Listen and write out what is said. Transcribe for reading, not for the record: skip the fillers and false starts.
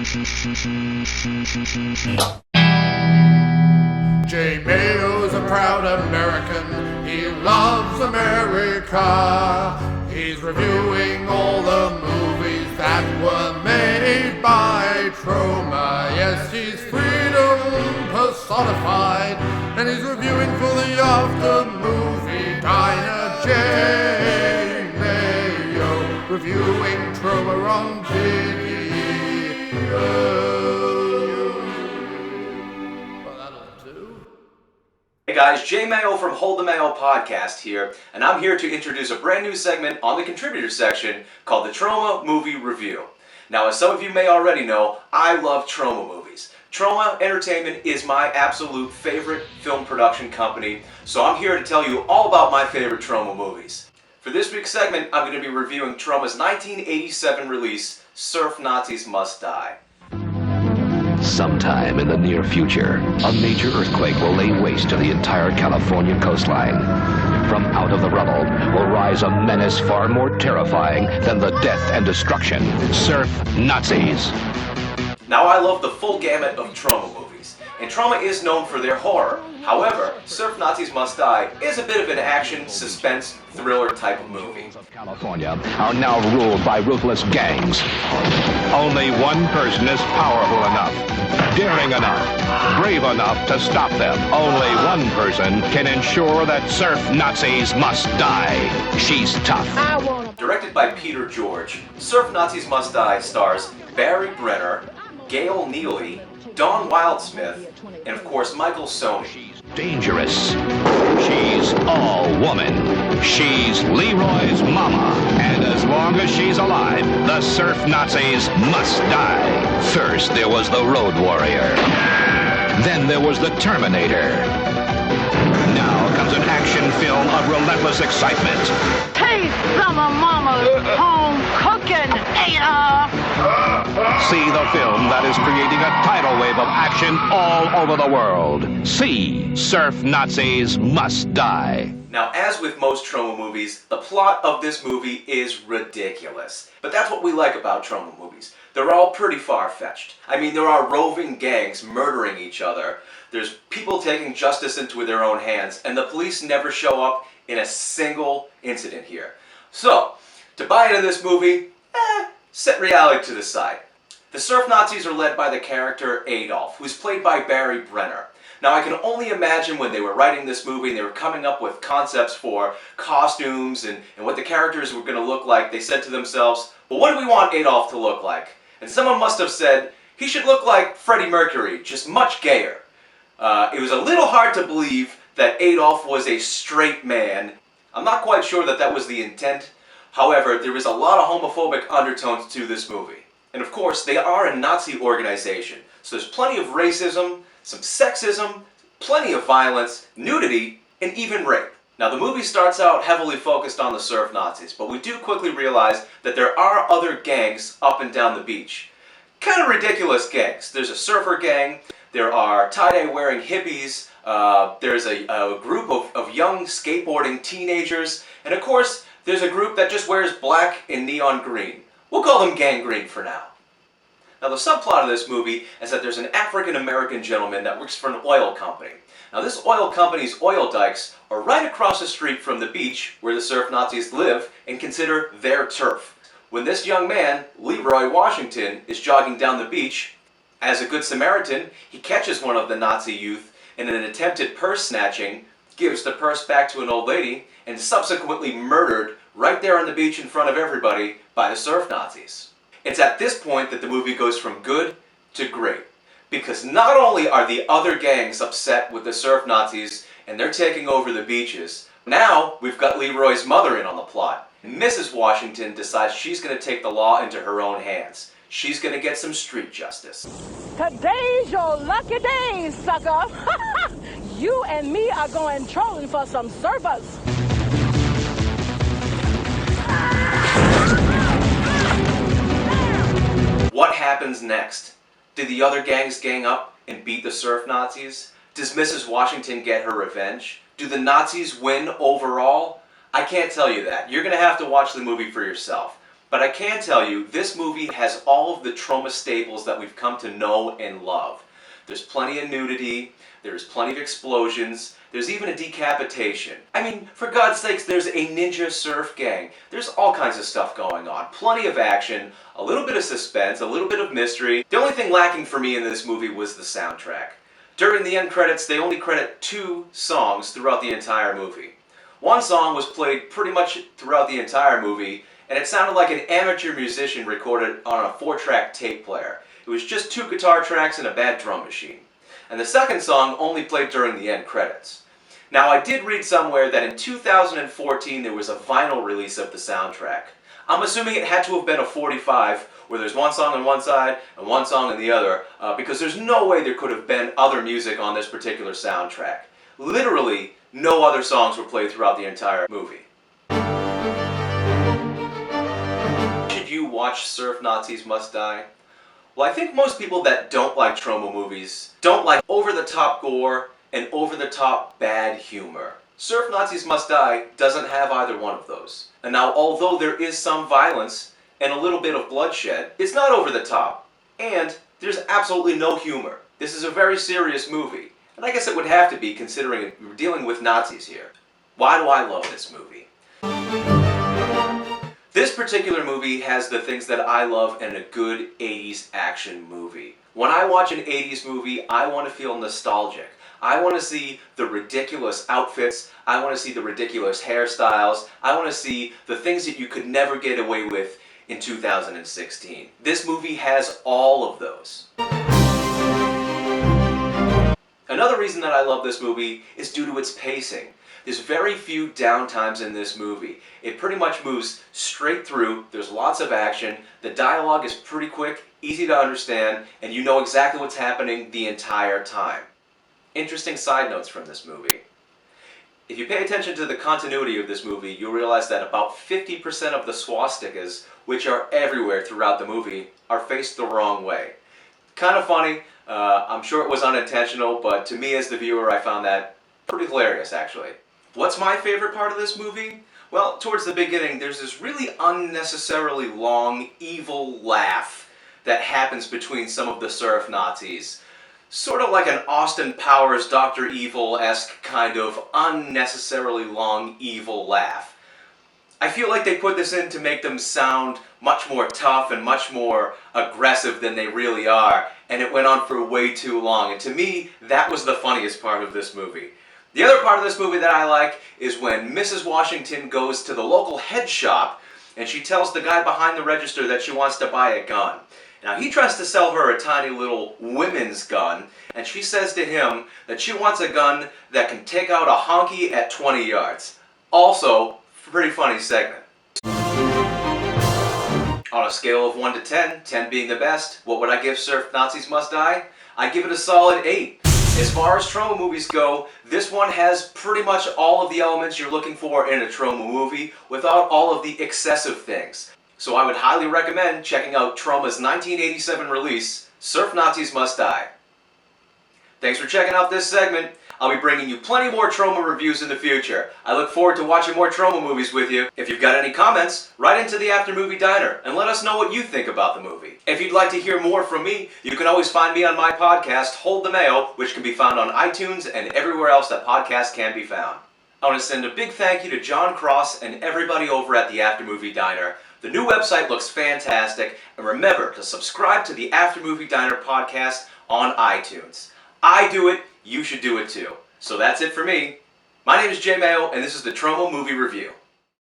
J. Mayo's a proud American. He loves America. He's reviewing all the movies that were made by Troma. Yes, he's freedom personified. And he's reviewing for the after movie diner. J. Mayo reviewing Troma on video. Hey guys, Jay Mayo from Hold the Mayo podcast here, and I'm here to introduce a brand new segment on the contributors section called the Troma Movie Review. Now, as some of you may already know, I love Troma movies. Troma Entertainment is my absolute favorite film production company, so I'm here to tell you all about my favorite Troma movies. For this week's segment, I'm going to be reviewing Troma's 1987 release, Surf Nazis Must Die. Sometime in the near future, a major earthquake will lay waste to the entire California coastline. From out of the rubble will rise a menace far more terrifying than the death and destruction. Surf Nazis. Now, I love the full gamut of Troma movies, and Troma is known for their horror. However, Surf Nazis Must Die is a bit of an action, suspense, thriller type of movie. California are now ruled by ruthless gangs. Only one person is powerful enough, daring enough, brave enough to stop them. Only one person can ensure that Surf Nazis must die. She's tough. Directed by Peter George, Surf Nazis Must Die stars Barry Brenner, Gail Neely, Dawn Wildsmith, and of course Michael Sony. She's dangerous. She's all woman. She's Leroy's mama. And as long as she's alive, the Surf Nazis must die. First there was the Road Warrior. Then there was the Terminator. Now comes an action film of relentless excitement. Taste some of Mama's home cooking, Ada! See the film that is creating a tidal wave of action all over the world. See Surf Nazis Must Die. Now, as with most Troma movies, the plot of this movie is ridiculous. But that's what we like about Troma movies. They're all pretty far-fetched. I mean, there are roving gangs murdering each other. There's people taking justice into their own hands, and the police never show up in a single incident here. So, to buy into this movie, set reality to the side. The Surf Nazis are led by the character Adolf, who's played by Barry Brenner. Now, I can only imagine when they were writing this movie and they were coming up with concepts for costumes and what the characters were going to look like, they said to themselves, well, what do we want Adolf to look like? And someone must have said, he should look like Freddie Mercury, just much gayer. It was a little hard to believe that Adolf was a straight man. I'm not quite sure that that was the intent. However, there is a lot of homophobic undertones to this movie. And of course, they are a Nazi organization. So there's plenty of racism, some sexism, plenty of violence, nudity, and even rape. Now, the movie starts out heavily focused on the Surf Nazis, but we do quickly realize that there are other gangs up and down the beach. Kind of ridiculous gangs. There's a surfer gang, there are tie-dye wearing hippies, there's a group of young skateboarding teenagers, and of course, there's a group that just wears black and neon green. We'll call them Gang Green for now. Now, the subplot of this movie is that there's an African-American gentleman that works for an oil company. Now, this oil company's oil dikes are right across the street from the beach where the Surf Nazis live and consider their turf. When this young man, Leroy Washington, is jogging down the beach, as a good Samaritan, he catches one of the Nazi youth and in an attempted purse snatching, gives the purse back to an old lady and subsequently murdered right there on the beach in front of everybody by the Surf Nazis. It's at this point that the movie goes from good to great, because not only are the other gangs upset with the Surf Nazis and they're taking over the beaches, now we've got Leroy's mother in on the plot. Mrs. Washington decides she's going to take the law into her own hands. She's going to get some street justice. Today's your lucky day, sucker! You and me are going trolling for some surfers. What happens next? Do the other gangs gang up and beat the Surf Nazis? Does Mrs. Washington get her revenge? Do the Nazis win overall? I can't tell you that. You're going to have to watch the movie for yourself. But I can tell you, this movie has all of the Troma staples that we've come to know and love. There's plenty of nudity, there's plenty of explosions, there's even a decapitation. I mean, for God's sakes, there's a ninja surf gang. There's all kinds of stuff going on. Plenty of action, a little bit of suspense, a little bit of mystery. The only thing lacking for me in this movie was the soundtrack. During the end credits, they only credit 2 songs throughout the entire movie. One song was played pretty much throughout the entire movie, and it sounded like an amateur musician recorded on a 4-track tape player. It was just 2 guitar tracks and a bad drum machine. And the second song only played during the end credits. Now, I did read somewhere that in 2014 there was a vinyl release of the soundtrack. I'm assuming it had to have been a 45, where there's one song on one side and one song on the other, because there's no way there could have been other music on this particular soundtrack. Literally, no other songs were played throughout the entire movie. Should you watch Surf Nazis Must Die? Well, I think most people that don't like Troma movies don't like over-the-top gore and over-the-top bad humor. Surf Nazis Must Die doesn't have either one of those. And now, although there is some violence and a little bit of bloodshed, it's not over the top. And there's absolutely no humor. This is a very serious movie. And I guess it would have to be, considering we're dealing with Nazis here. Why do I love this movie? This particular movie has the things that I love in a good 80s action movie. When I watch an 80s movie, I want to feel nostalgic. I want to see the ridiculous outfits. I want to see the ridiculous hairstyles. I want to see the things that you could never get away with in 2016. This movie has all of those. Another reason that I love this movie is due to its pacing. There's very few downtimes in this movie. It pretty much moves straight through. There's lots of action. The dialogue is pretty quick, easy to understand, and you know exactly what's happening the entire time. Interesting side notes from this movie. If you pay attention to the continuity of this movie, you'll realize that about 50% of the swastikas, which are everywhere throughout the movie, are faced the wrong way. Kind of funny. I'm sure it was unintentional, but to me as the viewer, I found that pretty hilarious, actually. What's my favorite part of this movie? Well, towards the beginning, there's this really unnecessarily long, evil laugh that happens between some of the surf Nazis. Sort of like an Austin Powers, Dr. Evil-esque kind of unnecessarily long, evil laugh. I feel like they put this in to make them sound much more tough and much more aggressive than they really are, and it went on for way too long, and to me, that was the funniest part of this movie. The other part of this movie that I like is when Mrs. Washington goes to the local head shop and she tells the guy behind the register that she wants to buy a gun. Now he tries to sell her a tiny little women's gun, and she says to him that she wants a gun that can take out a honky at 20 yards. Also, pretty funny segment. On a scale of 1 to 10, 10 being the best, what would I give Surf Nazis Must Die? I give it a solid 8. As far as Troma movies go, this one has pretty much all of the elements you're looking for in a Troma movie without all of the excessive things. So I would highly recommend checking out Troma's 1987 release, Surf Nazis Must Die. Thanks for checking out this segment. I'll be bringing you plenty more Troma reviews in the future. I look forward to watching more Troma movies with you. If you've got any comments, write into the After Movie Diner and let us know what you think about the movie. If you'd like to hear more from me, you can always find me on my podcast, Hold the Mayo, which can be found on iTunes and everywhere else that podcasts can be found. I want to send a big thank you to John Cross and everybody over at the After Movie Diner. The new website looks fantastic, and remember to subscribe to the After Movie Diner podcast on iTunes. I do it, you should do it too. So that's it for me. My name is Jay Mayo, and this is the Troma Movie Review.